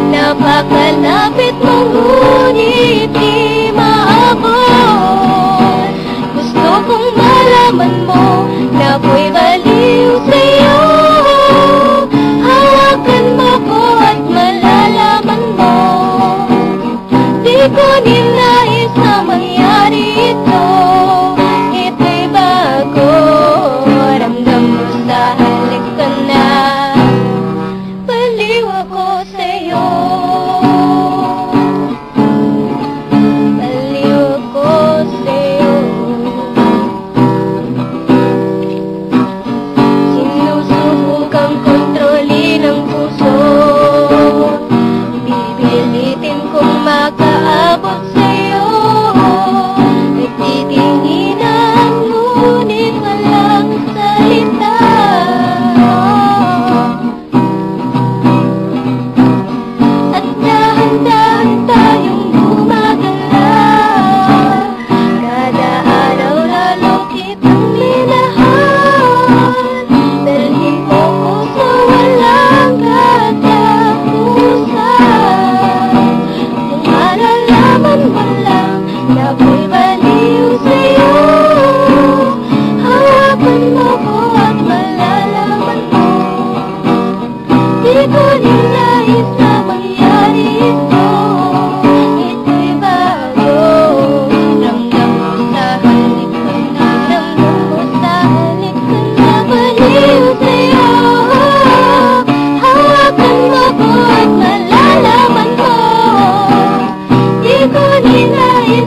Napakalapit mo ngunit di maabot. Gusto kong malaman mo na ako'y baliw sa'yo. Hawakan mo ko at malalaman mo, di ko ninais na mangyari ito. Ito'y bago, ramdam mo sa halik ka na. Baliw ako sa'yo. Makaabot sa'yo, nagtitinginan ngunit walang salita. At dahan-dahan tayong gumagalaw, kada araw lalo kitang minahal. Dalhin mo ko sa walang katapusan. Malalaman mo lang na ako'y baliw sa'yo. Hawakan mo ko at malalaman mo, di ko ninais na mangyari ito. Ito'y bago, ramdam mo sa halik ko na. Ramdam mo sa halik ko na, baliw sa'yo. Hawakan mo ko at malalaman mo, di ko ninais